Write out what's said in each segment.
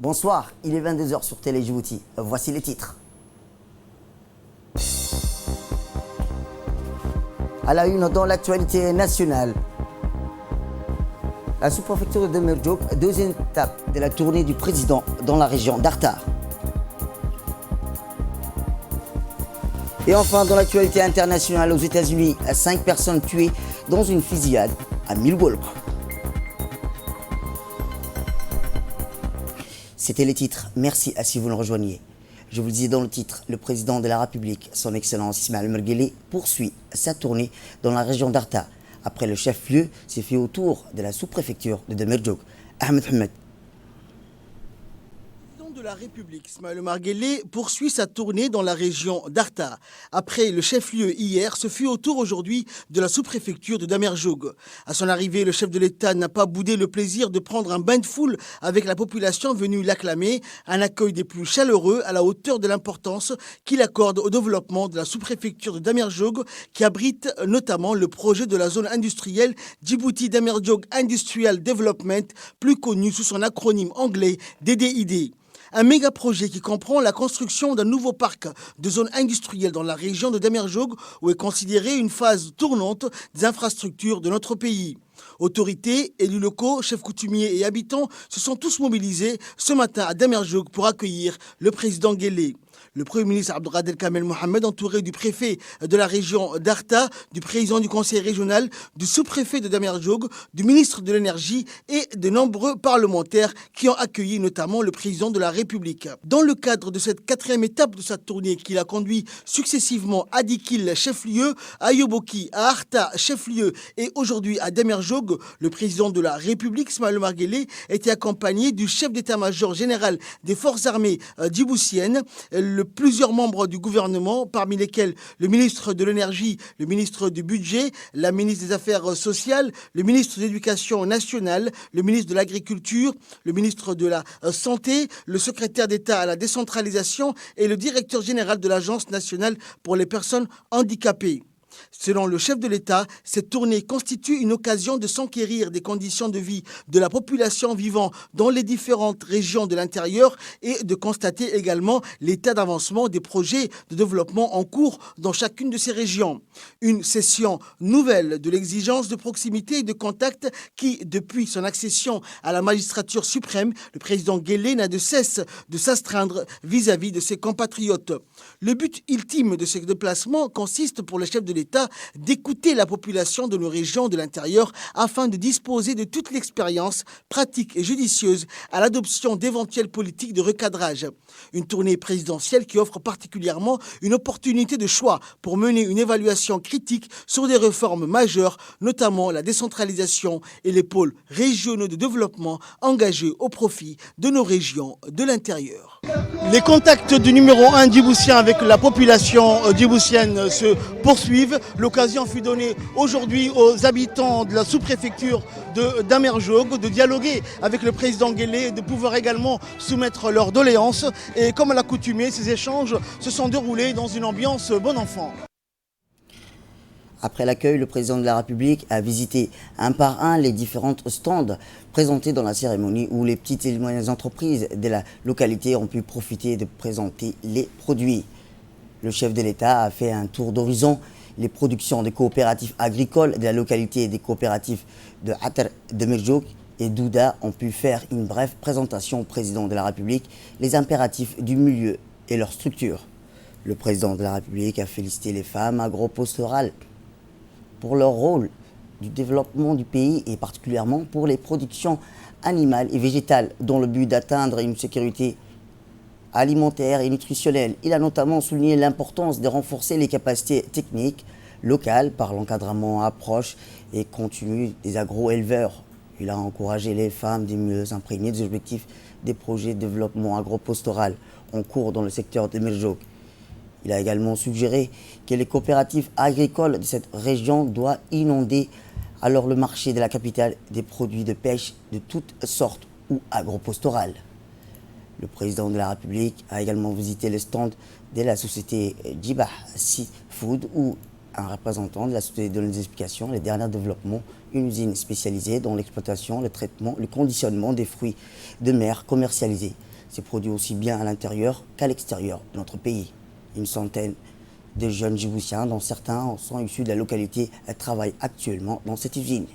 Bonsoir, il est 22 h sur Télé Djibouti. Voici les titres. À la une dans l'actualité nationale. La sous-préfecture de Merjouk, deuxième étape de la tournée du président dans la région d'Artar. Et enfin, dans l'actualité internationale aux États-Unis, 5 personnes tuées dans une fusillade à Milwaukee. C'était les titres. Merci à si vous nous rejoignez. Je vous le disais dans le titre, le président de la République, son Excellence Ismaël Omar Guelleh, poursuit sa tournée dans la région d'Arta. Après le chef-lieu, s'est fait autour de la sous-préfecture de Merjouk. Ahmed Ahmed. De la République, Ismaël Omar Guelleh poursuit sa tournée dans la région d'Arta. Après le chef-lieu hier, ce fut au tour aujourd'hui de la sous-préfecture de Damerjoug. À son arrivée, le chef de l'État n'a pas boudé le plaisir de prendre un bain de foule avec la population venue l'acclamer, un accueil des plus chaleureux à la hauteur de l'importance qu'il accorde au développement de la sous-préfecture de Damerjoug, qui abrite notamment le projet de la zone industrielle Djibouti Damerjoug Industrial Development, plus connu sous son acronyme anglais DDID. Un méga projet qui comprend la construction d'un nouveau parc de zones industrielles dans la région de Damerjoug, où est considérée une phase tournante des infrastructures de notre pays. Autorités, élus locaux, chefs coutumiers et habitants se sont tous mobilisés ce matin à Damerjoug pour accueillir le président Guelleh. Le Premier ministre Abdelkader Kamel Mohamed, entouré du préfet de la région d'Arta, du président du conseil régional, du sous-préfet de Damerjoug, du ministre de l'énergie et de nombreux parlementaires qui ont accueilli notamment le président de la République. Dans le cadre de cette 4e étape de sa tournée qu'il a conduit successivement à Dikil, chef-lieu, à Yoboki, à Arta, chef-lieu et aujourd'hui à Damerjoug, le président de la République, Ismaël Omar Guelleh, était accompagné du chef d'état-major général des forces armées djiboutiennes, plusieurs membres du gouvernement, parmi lesquels le ministre de l'énergie, le ministre du budget, la ministre des Affaires sociales, le ministre de l'Éducation nationale, le ministre de l'Agriculture, le ministre de la Santé, le secrétaire d'État à la décentralisation et le directeur général de l'Agence nationale pour les personnes handicapées. Selon le chef de l'État, cette tournée constitue une occasion de s'enquérir des conditions de vie de la population vivant dans les différentes régions de l'intérieur et de constater également l'état d'avancement des projets de développement en cours dans chacune de ces régions. Une session nouvelle de l'exigence de proximité et de contact qui, depuis son accession à la magistrature suprême, le président Guelleh n'a de cesse de s'astreindre vis-à-vis de ses compatriotes. Le but ultime de ces déplacements consiste pour le chef de l'État d'écouter la population de nos régions de l'intérieur afin de disposer de toute l'expérience pratique et judicieuse à l'adoption d'éventuelles politiques de recadrage. Une tournée présidentielle qui offre particulièrement une opportunité de choix pour mener une évaluation critique sur des réformes majeures, notamment la décentralisation et les pôles régionaux de développement engagés au profit de nos régions de l'intérieur. Les contacts du numéro 1 djiboutien avec la population djiboutienne se poursuivent. L'occasion fut donnée aujourd'hui aux habitants de la sous-préfecture de Damerjoug de dialoguer avec le président Guelleh et de pouvoir également soumettre leurs doléances. Et comme à l'accoutumée, ces échanges se sont déroulés dans une ambiance bon enfant. Après l'accueil, le président de la République a visité un par un les différentes stands présentés dans la cérémonie où les petites et moyennes entreprises de la localité ont pu profiter de présenter les produits. Le chef de l'État a fait un tour d'horizon. Les productions des coopératives agricoles de la localité et des coopératives de Atar, de Merjouk et d'Ouda ont pu faire une brève présentation au président de la République, les impératifs du milieu et leur structure. Le président de la République a félicité les femmes agro-pastorales pour leur rôle du développement du pays et particulièrement pour les productions animales et végétales dans le but d'atteindre une sécurité alimentaire et nutritionnelle. Il a notamment souligné l'importance de renforcer les capacités techniques locales par l'encadrement approche et continu des agro-éleveurs. Il a encouragé les femmes de mieux imprégner des objectifs des projets de développement agro-pastoral en cours dans le secteur de Merjouk. Il a également suggéré que les coopératives agricoles de cette région doivent inonder alors le marché de la capitale des produits de pêche de toutes sortes ou agro-pastorales. Le président de la République a également visité le stand de la société Djibah Seafood où un représentant de la société donne des explications, les derniers développements, une usine spécialisée dans l'exploitation, le traitement, le conditionnement des fruits de mer commercialisés. s'est produit aussi bien à l'intérieur qu'à l'extérieur de notre pays. Une centaine de jeunes Djiboutiens, dont certains sont issus de la localité, travaillent actuellement dans cette usine.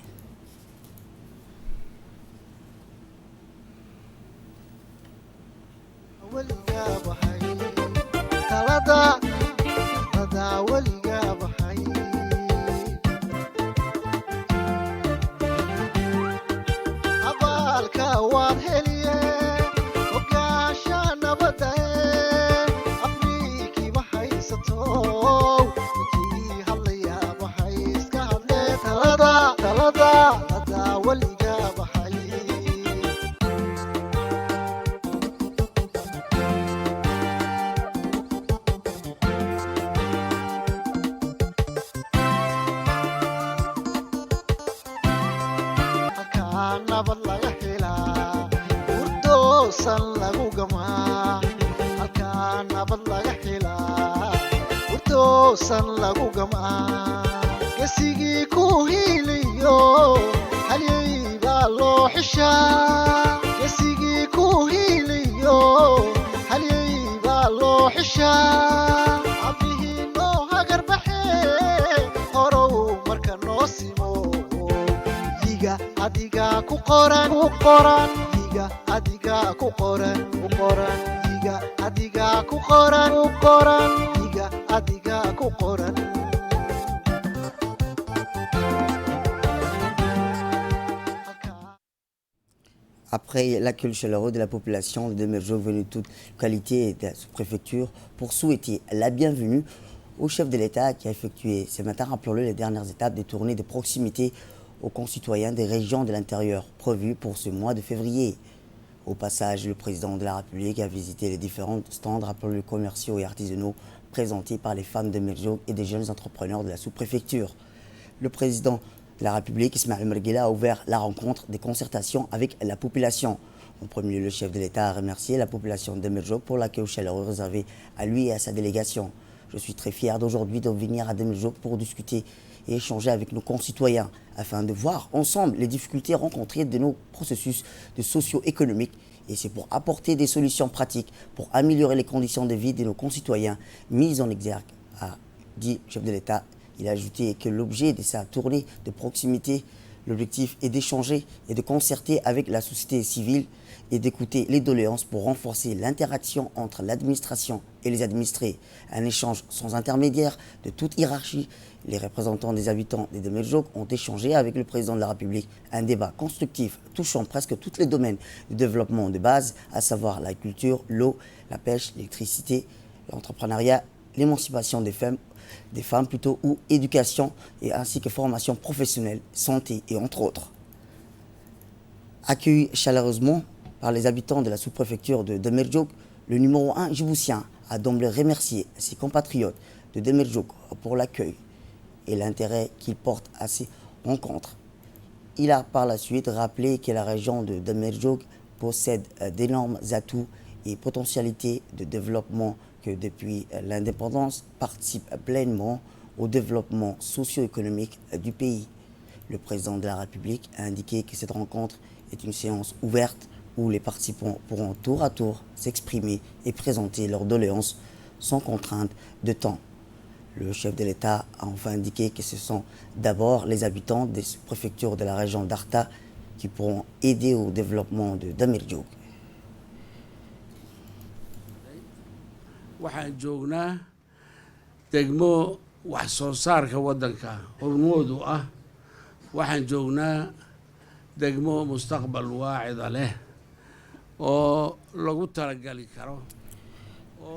gesigii ku hiiliyo halyey baa loo xishaa gesigii ku hiiliyo halyey baa loo xishaa abihii noo hagarbaxe horow marka noo simo yiga adiga ku qoran yiga adiga ku qoran yiga adiga ku qoran yiga adiga ku qoran. Après l'accueil chaleureux de la population de Demirjoug venue de toute qualité de la sous-préfecture pour souhaiter la bienvenue au chef de l'État qui a effectué ce matin, rappelons-le, les dernières étapes des tournées de proximité aux concitoyens des régions de l'intérieur prévues pour ce mois de février. Au passage, le président de la République a visité les différents stands, rappelons-le, commerciaux et artisanaux présentés par les femmes de Demirjoug et des jeunes entrepreneurs de la sous-préfecture. Le président de la République, Ismaël Marguela, a ouvert la rencontre des concertations avec la population. En premier lieu, le chef de l'État a remercié la population de Demirjoug pour l'accueil chaleureux réservé à lui et à sa délégation. Je suis très fier d'aujourd'hui de venir à Demirjoug pour discuter et échanger avec nos concitoyens afin de voir ensemble les difficultés rencontrées de nos processus de socio-économique. Et c'est pour apporter des solutions pratiques pour améliorer les conditions de vie de nos concitoyens mises en exergue, a dit le chef de l'État. Il a ajouté que l'objet de sa tournée de proximité, l'objectif est d'échanger et de concerter avec la société civile et d'écouter les doléances pour renforcer l'interaction entre l'administration et les administrés. Un échange sans intermédiaire de toute hiérarchie. Les représentants des habitants de Demirjoug ont échangé avec le président de la République un débat constructif touchant presque tous les domaines du développement de base, à savoir la culture, l'eau, la pêche, l'électricité, l'entrepreneuriat, l'émancipation des femmes ou éducation et ainsi que formation professionnelle, santé et entre autres. Accueilli chaleureusement par les habitants de la sous-préfecture de Demirjoug, le numéro 1 djiboutien a d'emblée remercié ses compatriotes de Demirjoug pour l'accueil et l'intérêt qu'ils portent à ces rencontres. Il a par la suite rappelé que la région de Demirjoug possède d'énormes atouts et potentialités de développement que depuis l'indépendance participe pleinement au développement socio-économique du pays. Le président de la République a indiqué que cette rencontre est une séance ouverte où les participants pourront tour à tour s'exprimer et présenter leurs doléances sans contrainte de temps. Le chef de l'État a enfin indiqué que ce sont d'abord les habitants des préfectures de la région d'Arta qui pourront aider au développement de Demirjoug. waxaan joognaa degmo wax soo saarka waddanka hormoodu ah waxaan joognaa degmo mustaqbal waacida leh oo lagu talagali karo.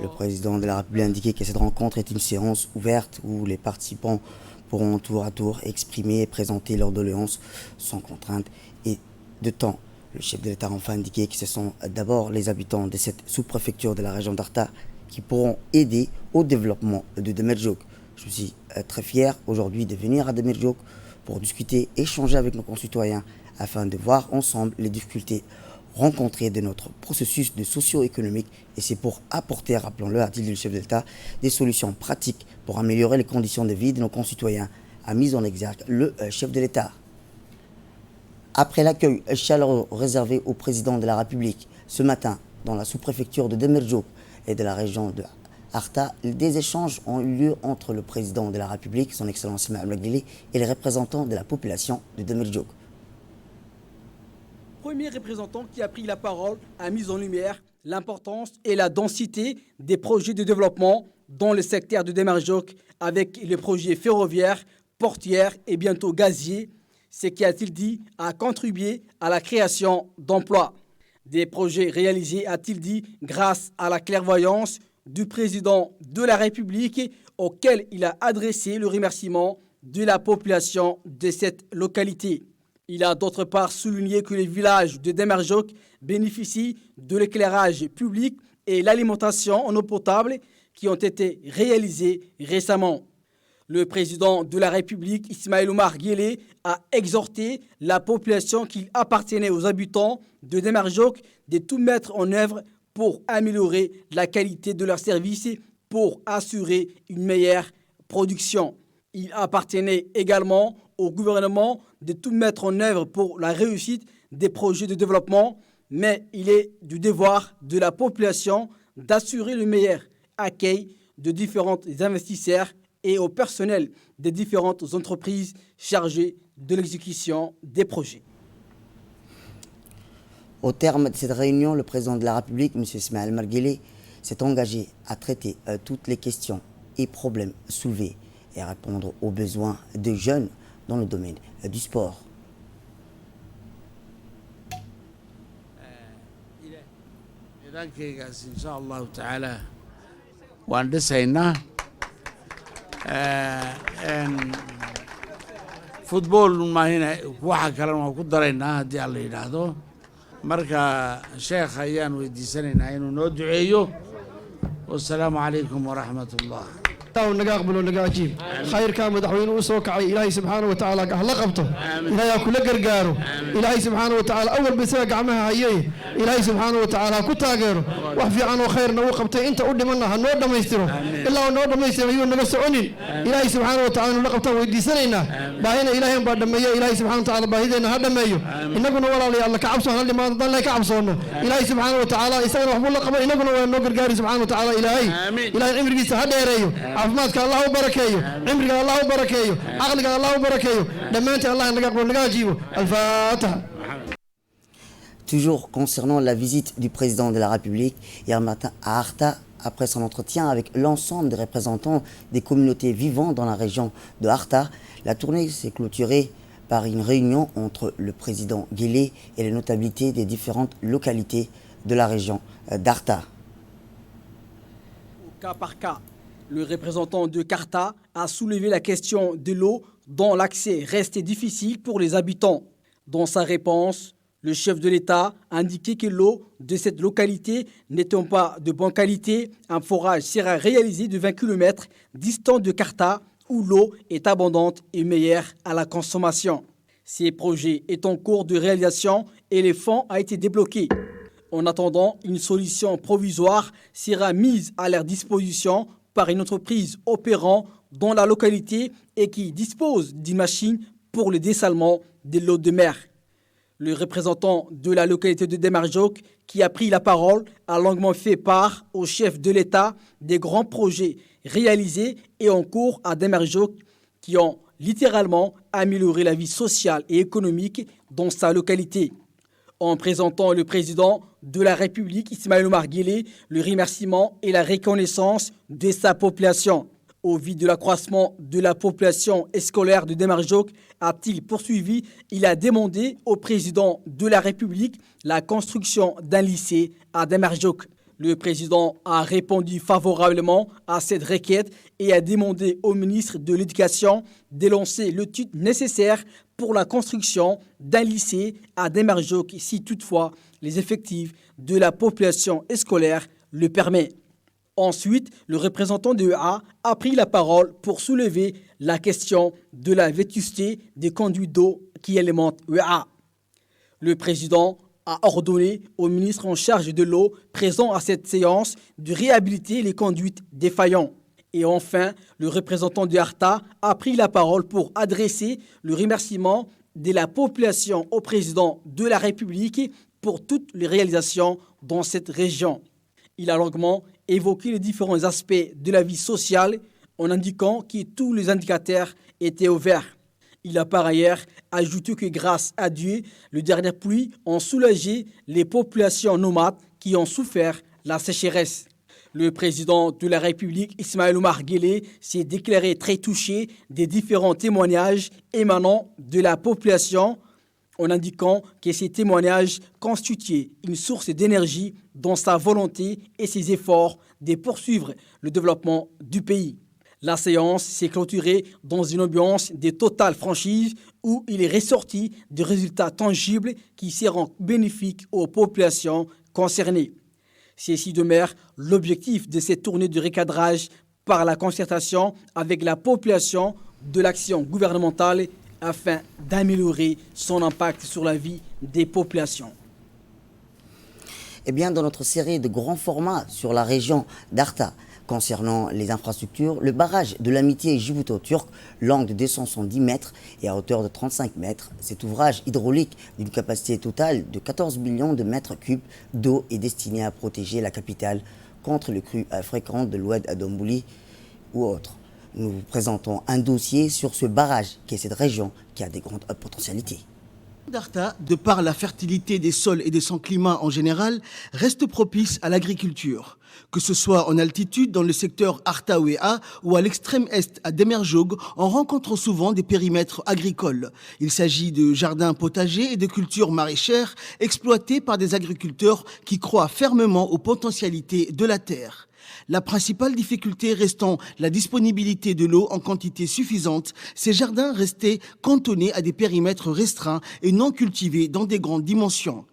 Le président de la République a indiqué que cette rencontre est une séance ouverte où les participants pourront tour à tour exprimer et présenter leurs doléances sans contrainte et de temps. Le chef de l'État a enfin indiqué que ce sont d'abord les habitants de cette sous-préfecture de la région d'Arta qui pourront aider au développement de Demirjoug. Je suis très fier aujourd'hui de venir à Demirjoug pour discuter, échanger avec nos concitoyens afin de voir ensemble les difficultés rencontrées de notre processus de socio-économique et c'est pour apporter, rappelons-le, a dit le chef de l'État, des solutions pratiques pour améliorer les conditions de vie de nos concitoyens, a mis en exergue le chef de l'État. Après l'accueil chaleureux réservé au président de la République, ce matin, dans la sous-préfecture de Demirjouk et de la région de Arta, des échanges ont eu lieu entre le président de la République, son Excellence Ismaël Marguelé, et les représentants de la population de Demirjouk. Le premier représentant qui a pris la parole a mis en lumière l'importance et la densité des projets de développement dans le secteur de Demirjouk avec les projets ferroviaires, portuaires et bientôt gaziers, ce qui, a-t-il dit, a contribué à la création d'emplois. Des projets réalisés, a-t-il dit, grâce à la clairvoyance du président de la République auquel il a adressé le remerciement de la population de cette localité. Il a d'autre part souligné que les villages de Demirjouk bénéficient de l'éclairage public et l'alimentation en eau potable qui ont été réalisés récemment. Le président de la République, Ismaël Omar Guelleh, a exhorté la population qui appartenait aux habitants de Demirjouk de tout mettre en œuvre pour améliorer la qualité de leurs services, pour assurer une meilleure production. Il appartenait également au gouvernement de tout mettre en œuvre pour la réussite des projets de développement, mais il est du devoir de la population d'assurer le meilleur accueil de différents investisseurs et au personnel des différentes entreprises chargées de l'exécution des projets. Au terme de cette réunion, le président de la République, M. Ismaël Marguelé, s'est engagé à traiter toutes les questions et problèmes soulevés et à répondre aux besoins des jeunes dans le domaine du sport. idankaygaas insha allahu tacaala waan dhisaynaa football maahina waxa kalena waan ku daraynaa haddii aan la yidhaahdo marka sheekha ayaan weydiisanaynaa inuu noo duceeyo wassalaamu calaykum waraxmat ullah naga aqbalo naga ajiib khayrka madaxweynuhu soo kacay ilaahay subxaanahu wa tacaala la qabto ilaahay kula gargaaro ilaahay subxaanahu wa tacaala awal bisaga gacmaha hayay ilaahay subxaanahu wa tacaala ku taageero wax fiican oo khayrna uu qabtay inta u dhimanna ha noo dhamaystiro ilaa noo dhamaystiro ayuu naga soconin ilaahay subxaanahu wa tacaala la qabta weydiisanaynaa baahina ilaahay baa dhameeyo ilaahay subxaanahu wa tacaala baahideena ha dhameeyo inaguna walaalayaal la ka cabso hal dhimaan dan la ka cabsoono ilaahay subxaanahu wa tacaala isagana wax buu la qabo inaguna waa noo gargaari subxaanahu wa tacaala ilaahay cimrigiisa ha dheereeyo عافمادك الله وبركيه عمرك الله وبركيه عقلك الله وبركيه دمانتي الله نجيبه الفاتحة. Toujours concernant la visite du président de la République hier matin à Arta, après son entretien avec l'ensemble des représentants des communautés vivant dans la région de Arta, la tournée s'est clôturée par une réunion entre le président Guelleh et les notabilités des différentes localités de la région d'Arta. Au cas par cas, le représentant de Karta a soulevé la question de l'eau dont l'accès restait difficile pour les habitants. Dans sa réponse, le chef de l'État a indiqué que l'eau de cette localité n'étant pas de bonne qualité, un forage sera réalisé de 20 km distant de Karta où l'eau est abondante et meilleure à la consommation. Ces projets est en cours de réalisation et les fonds ont été débloqués. En attendant, une solution provisoire sera mise à leur disposition par une entreprise opérant dans la localité et qui dispose d'une machine pour le dessalement de l'eau de mer. Le représentant de la localité de Demirjouk, qui a pris la parole, a longuement fait part au chef de l'État des grands projets réalisés et en cours à Demirjouk qui ont littéralement amélioré la vie sociale et économique dans sa localité. En présentant le président de la République, Ismaël Omar Guelleh, le remerciement et la reconnaissance de sa population. Au vu de l'accroissement de la population scolaire de Demirjouk, a-t-il poursuivi, il a demandé au président de la République la construction d'un lycée à Demirjouk. Le président a répondu favorablement à cette requête et a demandé au ministre de l'Éducation de lancer l'étude nécessaire pour la construction d'un lycée à Demirjouk si toutefois les effectifs de la population scolaire le permettent. Ensuite, le représentant de EA a pris la parole pour soulever la question de la vétusté des conduits d'eau qui alimentent EA. Le président a ordonné au ministre en charge de l'eau présent à cette séance de réhabiliter les conduites défaillantes. Et enfin, le représentant de Arta a pris la parole pour adresser le remerciement de la population au président de la République pour toutes les réalisations dans cette région. Il a longuement évoqué les différents aspects de la vie sociale en indiquant que tous les indicateurs étaient au vert. Il a par ailleurs ajouté que grâce à Dieu, les dernières pluies ont soulagé les populations nomades qui ont souffert la sécheresse. Le président de la République, Ismaël Omar Guelleh, s'est déclaré très touché des différents témoignages émanant de la population en indiquant que ces témoignages constituaient une source d'énergie dans sa volonté et ses efforts de poursuivre le développement du pays. La séance s'est clôturée dans une ambiance de totale franchise où il est ressorti des résultats tangibles qui seront bénéfiques aux populations concernées. Ceci demeure l'objectif de cette tournée de recadrage par la concertation avec la population de l'action gouvernementale afin d'améliorer son impact sur la vie des populations. Eh bien, dans notre série de grands formats sur la région d'Arta, concernant les infrastructures, le barrage de l'amitié djibouto-turque, longue de 210 mètres et à hauteur de 35 mètres, cet ouvrage hydraulique d'une capacité totale de 14 millions de mètres cubes d'eau est destiné à protéger la capitale contre les crues fréquentes de l'oued Adombouli ou autres. Nous vous présentons un dossier sur ce barrage qui est cette région qui a des grandes potentialités. D'Arta, de par la fertilité des sols et de son climat en général, reste propice à l'agriculture. Que ce soit en altitude dans le secteur Arta-Ouéa ou à l'extrême est à Demerjog, on rencontre souvent des périmètres agricoles. Il s'agit de jardins potagers et de cultures maraîchères exploités par des agriculteurs qui croient fermement aux potentialités de la terre. La principale difficulté restant la disponibilité de l'eau en quantité suffisante, ces jardins restaient cantonnés à des périmètres restreints et non cultivés dans des grandes dimensions.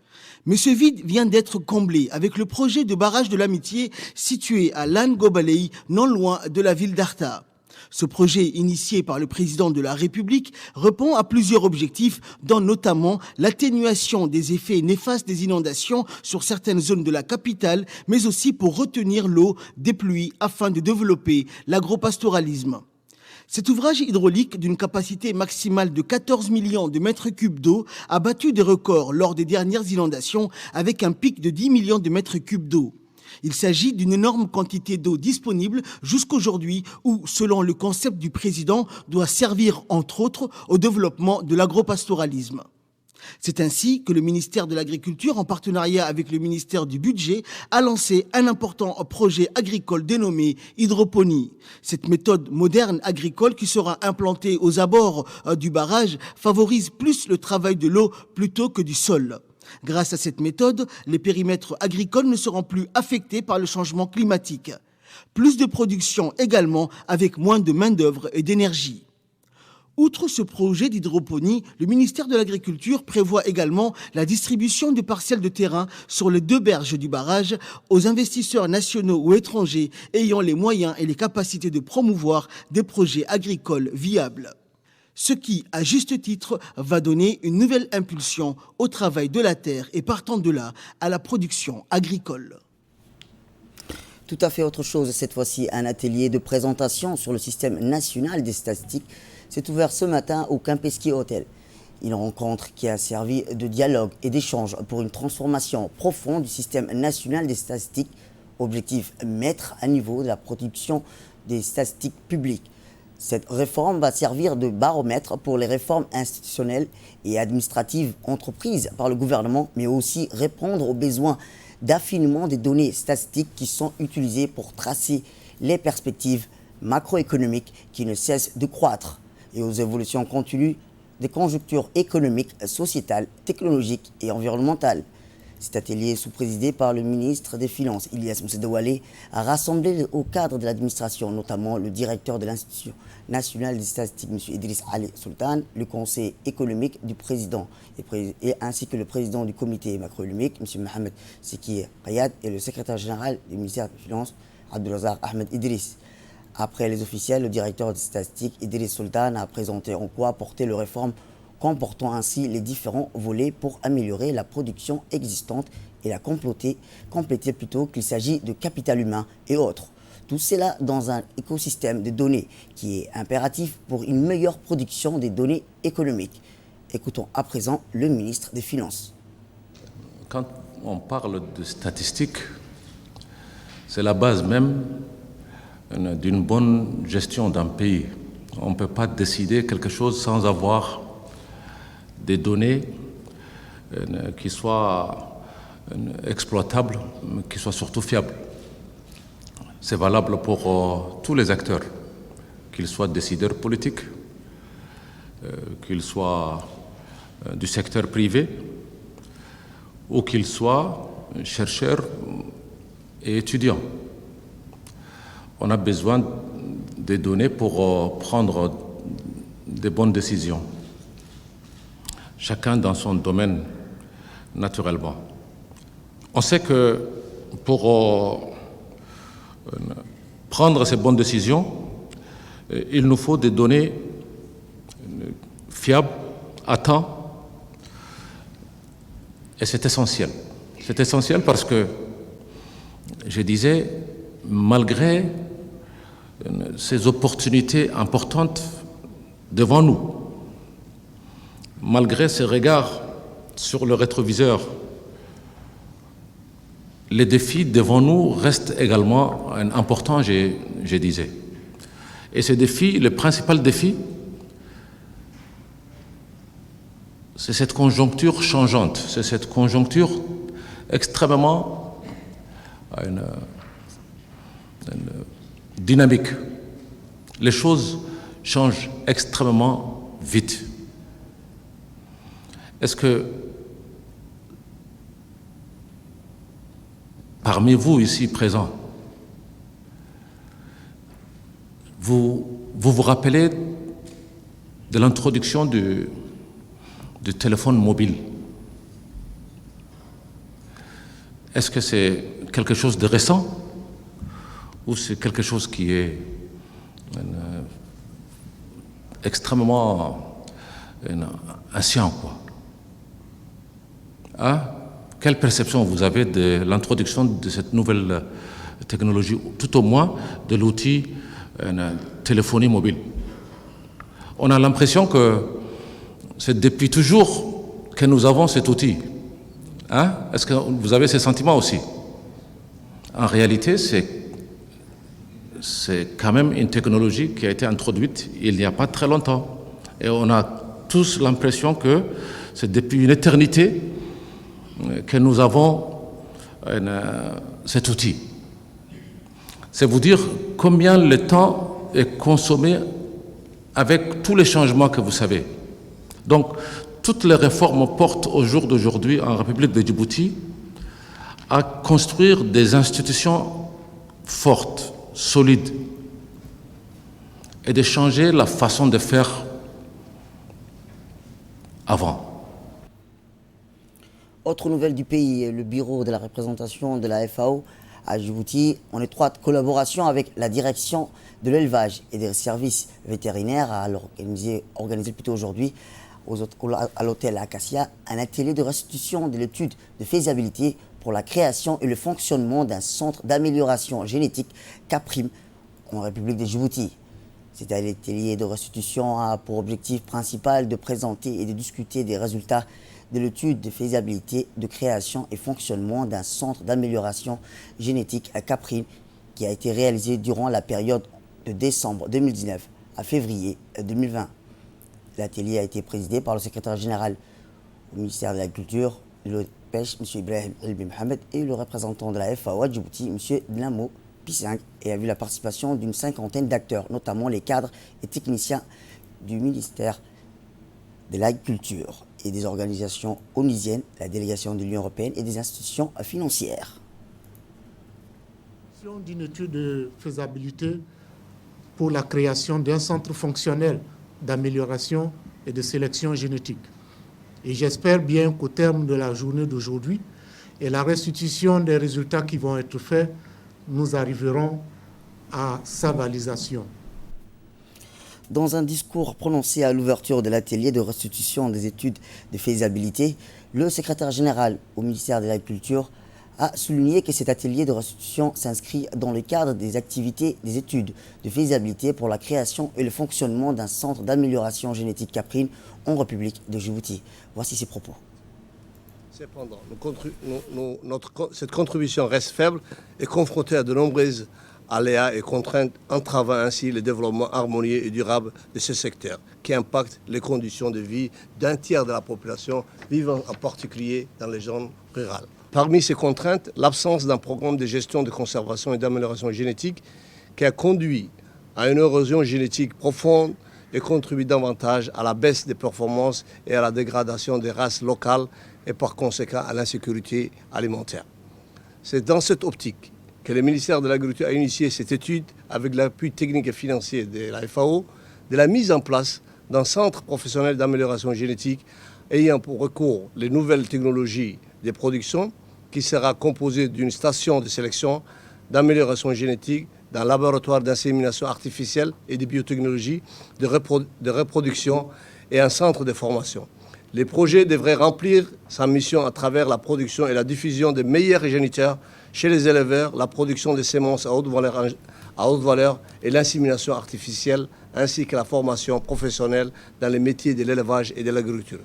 Mais ce vide vient d'être comblé avec le projet de barrage de l'amitié situé à Lan-Gobalei, non loin de la ville d'Arta. Ce projet, initié par le président de la République, répond à plusieurs objectifs, dont notamment l'atténuation des effets néfastes des inondations sur certaines zones de la capitale, mais aussi pour retenir l'eau des pluies afin de développer l'agropastoralisme. Cet ouvrage hydraulique d'une capacité maximale de 14 millions de mètres cubes d'eau a battu des records lors des dernières inondations avec un pic de 10 millions de mètres cubes d'eau. Il s'agit d'une énorme quantité d'eau disponible jusqu'aujourd'hui où, selon le concept du président, doit servir entre autres au développement de l'agropastoralisme. C'est ainsi que le ministère de l'Agriculture, en partenariat avec le ministère du Budget, a lancé un important projet agricole dénommé hydroponie. Cette méthode moderne agricole qui sera implantée aux abords du barrage favorise plus le travail de l'eau plutôt que du sol. Grâce à cette méthode, les périmètres agricoles ne seront plus affectés par le changement climatique. Plus de production également avec moins de main-d'œuvre et d'énergie. Outre ce projet d'hydroponie, le ministère de l'Agriculture prévoit également la distribution de parcelles de terrain sur les 2 berges du barrage aux investisseurs nationaux ou étrangers ayant les moyens et les capacités de promouvoir des projets agricoles viables. Ce qui, à juste titre, va donner une nouvelle impulsion au travail de la terre et partant de là à la production agricole. Tout à fait autre chose, cette fois-ci un atelier de présentation sur le système national des statistiques s'est ouvert ce matin au Kempinski Hotel. Une rencontre qui a servi de dialogue et d'échange pour une transformation profonde du système national des statistiques. Objectif, mettre à niveau de la production des statistiques publiques. Cette réforme va servir de baromètre pour les réformes institutionnelles et administratives entreprises par le gouvernement, mais aussi répondre aux besoins d'affinement des données statistiques qui sont utilisées pour tracer les perspectives macroéconomiques qui ne cessent de croître et aux évolutions continues des conjonctures économiques, sociétales, technologiques et environnementales. Cet atelier, sous-présidé par le ministre des Finances, Ilyas Moussedawale, a rassemblé au cadre de l'administration, notamment le directeur de l'Institut national des statistiques, M. Idriss Ali Sultan, le conseil économique du président, ainsi que le président du comité macroéconomique, M. Mohamed Seki Qayad, et le secrétaire général du ministère des Finances, Abdelazar Ahmed Idriss. Après les officiels, le directeur des statistiques, Idriss Sultan, a présenté en quoi porter les réformes comportant ainsi les différents volets pour améliorer la production existante et la compléter plutôt qu'il s'agit de capital humain et autres. Tout cela dans un écosystème de données qui est impératif pour une meilleure production des données économiques. Écoutons à présent le ministre des Finances. quand on parle de statistiques, c'est la base même d'une bonne gestion d'un pays. On ne peut pas décider quelque chose sans avoir des données qui soient exploitables, mais qui soient surtout fiables. C'est valable pour tous les acteurs, qu'ils soient décideurs politiques, qu'ils soient du secteur privé, ou qu'ils soient chercheurs et étudiants. On a besoin des données pour prendre des bonnes décisions, chacun dans son domaine naturellement. On sait que pour prendre ces bonnes décisions, il nous faut des données fiables, à temps, et c'est essentiel. C'est essentiel parce que, je disais, malgré ces opportunités importantes devant nous, malgré ces regards sur le rétroviseur, les défis devant nous restent également importants, je disais. Et ces défis, le principal défi, c'est cette conjoncture changeante, c'est cette conjoncture extrêmement dynamique. Les choses changent extrêmement vite. Est-ce que parmi vous ici présents, vous rappelez de l'introduction du téléphone mobile? Est-ce que c'est quelque chose de récent ou c'est quelque chose qui est extrêmement ancien, quoi? Hein? Quelle perception vous avez de l'introduction de cette nouvelle technologie, tout au moins de l'outil téléphonie mobile? On a l'impression que c'est depuis toujours que nous avons cet outil. Hein? Est-ce que vous avez ces sentiments aussi? En réalité, c'est quand même une technologie qui a été introduite il n'y a pas très longtemps. Et on a tous l'impression que c'est depuis une éternité que nous avons cet outil. C'est vous dire combien le temps est consommé avec tous les changements que vous savez. Donc, toutes les réformes portent au jour d'aujourd'hui en République de Djibouti à construire des institutions fortes, solides, et de changer la façon de faire avant. Autre nouvelle du pays, le bureau de la représentation de la FAO à Djibouti, en étroite collaboration avec la direction de l'élevage et des services vétérinaires, a organisé plutôt aujourd'hui à l'hôtel Acacia un atelier de restitution de l'étude de faisabilité pour la création et le fonctionnement d'un centre d'amélioration génétique CAPRIM en République de Djibouti. Cet atelier de restitution a pour objectif principal de présenter et de discuter des résultats de l'étude de faisabilité de création et fonctionnement d'un centre d'amélioration génétique à CAPRIM qui a été réalisé durant la période de décembre 2019 à février 2020. L'atelier a été présidé par le secrétaire général au ministère de l'Agriculture, de la Pêche, M. Ibrahim Elbi Mohamed, et le représentant de la FAO à Djibouti, M. Dnamo Pisang, et a vu la participation d'une cinquantaine d'acteurs, notamment les cadres et techniciens du ministère de l'Agriculture et des organisations onusiennes, la délégation de l'Union européenne et des institutions financières. D'une étude de faisabilité pour la création d'un centre fonctionnel d'amélioration et de sélection génétique. Et j'espère bien qu'au terme de la journée d'aujourd'hui et la restitution des résultats qui vont être faits, nous arriverons à sa validation. Dans un discours prononcé à l'ouverture de l'atelier de restitution des études de faisabilité, le secrétaire général au ministère de l'Agriculture a souligné que cet atelier de restitution s'inscrit dans le cadre des activités des études de faisabilité pour la création et le fonctionnement d'un centre d'amélioration génétique CAPRIM en République de Djibouti. Voici ses propos. Cependant, cette contribution reste faible et confrontée à de nombreuses aléas et contraintes, entravant ainsi le développement harmonieux et durable de ce secteur, qui impacte les conditions de vie d'un tiers de la population vivant en particulier dans les zones rurales. Parmi ces contraintes, l'absence d'un programme de gestion de conservation et d'amélioration génétique qui a conduit à une érosion génétique profonde et contribue davantage à la baisse des performances et à la dégradation des races locales et par conséquent à l'insécurité alimentaire. C'est dans cette optique que le ministère de l'Agriculture a initié cette étude avec l'appui technique et financier de la FAO de la mise en place d'un centre professionnel d'amélioration génétique ayant pour recours les nouvelles technologies de production qui sera composé d'une station de sélection d'amélioration génétique, d'un laboratoire d'insémination artificielle et de biotechnologie de reproduction et un centre de formation. Les projets devraient remplir sa mission à travers la production et la diffusion des meilleurs géniteurs chez les éleveurs, la production de semences à haute valeur et l'insémination artificielle, ainsi que la formation professionnelle dans les métiers de l'élevage et de l'agriculture.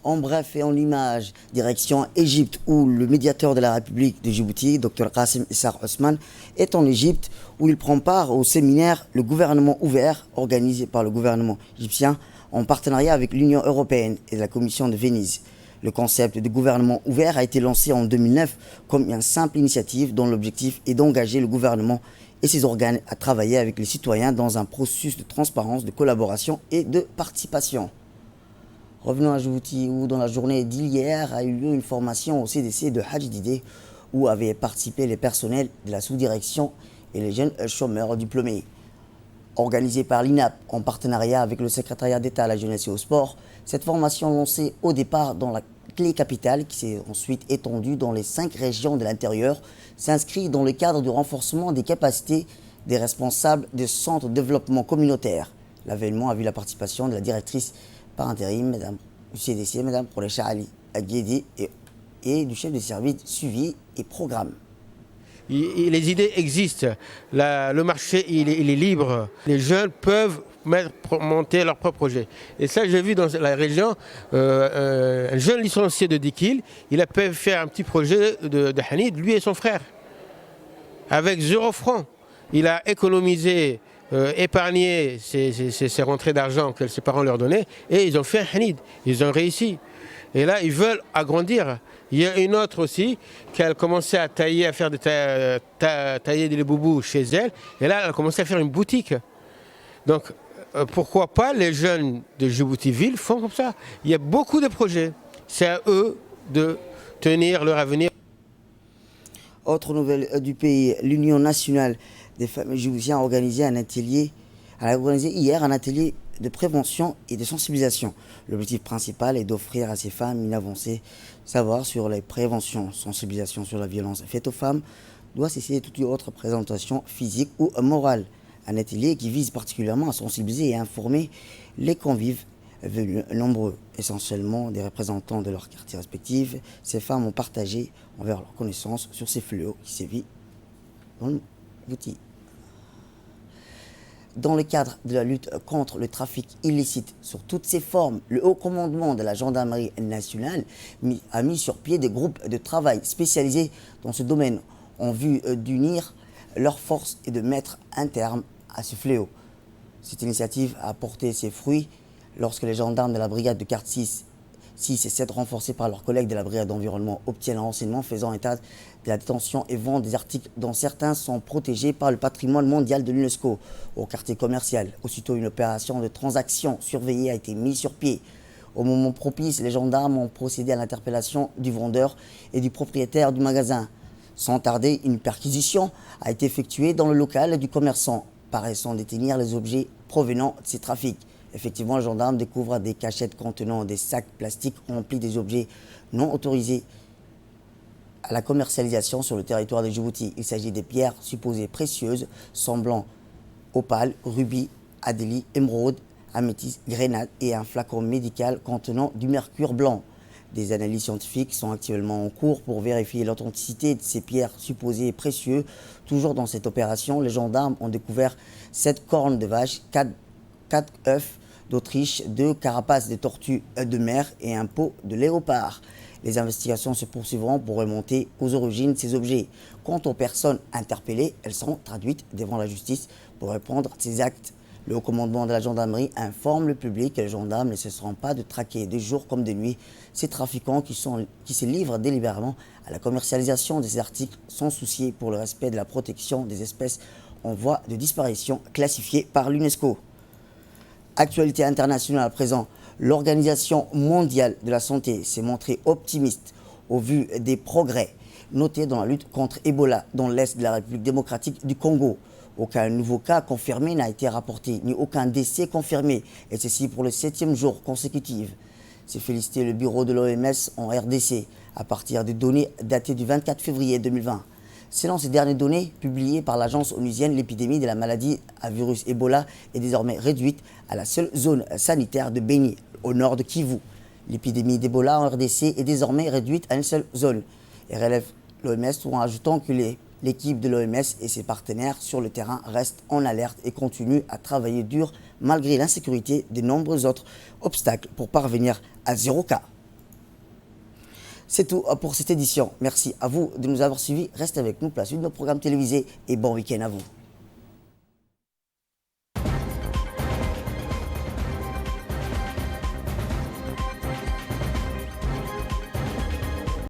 En bref et en image, direction Égypte, où le médiateur de la République de Djibouti, Dr Qassim Issar Osman, est en Égypte, où il prend part au séminaire Le gouvernement ouvert, organisé par le gouvernement égyptien en partenariat avec l'Union européenne et la Commission de Venise. Le concept de gouvernement ouvert a été lancé en 2009 comme une simple initiative dont l'objectif est d'engager le gouvernement et ses organes à travailler avec les citoyens dans un processus de transparence, de collaboration et de participation. Revenons à Djibouti, où dans la journée d'hier a eu lieu une formation au CDC de Hadj Didé, où avaient participé les personnels de la sous-direction et les jeunes chômeurs diplômés. Organisée par l'INAP en partenariat avec le secrétariat d'État à la jeunesse et au sport, cette formation lancée au départ dans la clé capitale, qui s'est ensuite étendue dans les 5 régions de l'intérieur, s'inscrit dans le cadre du renforcement des capacités des responsables des centres de développement communautaire. L'événement a vu la participation de la directrice par intérim, Madame du CDC, Madame Khoureycha Ali Aguedi, et du chef de service suivi et programme. Les idées existent, le marché il est libre, les jeunes peuvent monter leur propre projet. Et ça, j'ai vu dans la région, un jeune licencié de Dikil, il a pu faire un petit projet de Hanid, lui et son frère, avec 0 francs. Il a économisé, épargné ses rentrées d'argent que ses parents leur donnaient, et ils ont fait un Hanid, ils ont réussi. Et là, ils veulent agrandir. Il y a une autre aussi qui a commencé à tailler, à faire tailler des boubous chez elle. Et là, elle a commencé à faire une boutique. Donc, pourquoi pas les jeunes de Djibouti-Ville font comme ça. Il y a beaucoup de projets. C'est à eux de tenir leur avenir. Autre nouvelle du pays, l'Union nationale des femmes djiboutiennes a organisé hier un atelier de prévention et de sensibilisation. L'objectif principal est d'offrir à ces femmes une avancée, savoir sur les préventions, sensibilisation sur la violence faite aux femmes, doit cesser toute autre présentation physique ou morale. Un atelier qui vise particulièrement à sensibiliser et à informer les convives venus nombreux, essentiellement des représentants de leurs quartiers respectifs. Ces femmes ont partagé envers leurs connaissances sur ces fléaux qui sévissent dans le Djibouti. Dans le cadre de la lutte contre le trafic illicite sous toutes ses formes, le haut commandement de la gendarmerie nationale a mis sur pied des groupes de travail spécialisés dans ce domaine en vue d'unir leurs forces et de mettre un terme à ce fléau. Cette initiative a porté ses fruits lorsque les gendarmes de la brigade de carte 6 et 7, renforcés par leurs collègues de la brigade d'environnement, obtiennent un renseignement faisant état de la détention et vente des articles dont certains sont protégés par le patrimoine mondial de l'UNESCO au quartier commercial. Aussitôt, une opération de transaction surveillée a été mise sur pied. Au moment propice, les gendarmes ont procédé à l'interpellation du vendeur et du propriétaire du magasin. Sans tarder, une perquisition a été effectuée dans le local du commerçant, paraissant détenir les objets provenant de ces trafics. Effectivement, les gendarmes découvrent des cachettes contenant des sacs plastiques remplis des objets non autorisés à la commercialisation sur le territoire de Djibouti. Il s'agit des pierres supposées précieuses, semblant opale, rubis, adélie, émeraude, améthyste, grenade et un flacon médical contenant du mercure blanc. Des analyses scientifiques sont actuellement en cours pour vérifier l'authenticité de ces pierres supposées précieuses. Toujours dans cette opération, les gendarmes ont découvert 7 cornes de vache, 4 œufs d'Autriche, 2 carapaces de tortues de mer et un pot de léopard. Les investigations se poursuivront pour remonter aux origines de ces objets. Quant aux personnes interpellées, elles seront traduites devant la justice pour répondre à ces actes. Le haut commandement de la gendarmerie informe le public que les gendarmes ne cesseront pas de traquer de jour comme de nuit ces trafiquants qui se livrent délibérément à la commercialisation de ces articles sans soucier pour le respect de la protection des espèces en voie de disparition classifiées par l'UNESCO. Actualité internationale à présent, l'Organisation mondiale de la santé s'est montrée optimiste au vu des progrès notés dans la lutte contre Ebola dans l'est de la République démocratique du Congo. Aucun nouveau cas confirmé n'a été rapporté, ni aucun décès confirmé, et ceci pour le 7e jour consécutif. C'est félicité le bureau de l'OMS en RDC à partir des données datées du 24 février 2020. Selon ces dernières données publiées par l'agence onusienne, l'épidémie de la maladie à virus Ebola est désormais réduite à la seule zone sanitaire de Beni, au nord de Kivu. L'épidémie d'Ebola en RDC est désormais réduite à une seule zone. Et relève l'OMS en ajoutant que l'équipe de l'OMS et ses partenaires sur le terrain restent en alerte et continuent à travailler dur malgré l'insécurité de nombreux autres obstacles pour parvenir à 0 cas. C'est tout pour cette édition. Merci à vous de nous avoir suivis. Restez avec nous pour la suite de nos programmes télévisés et bon week-end à vous.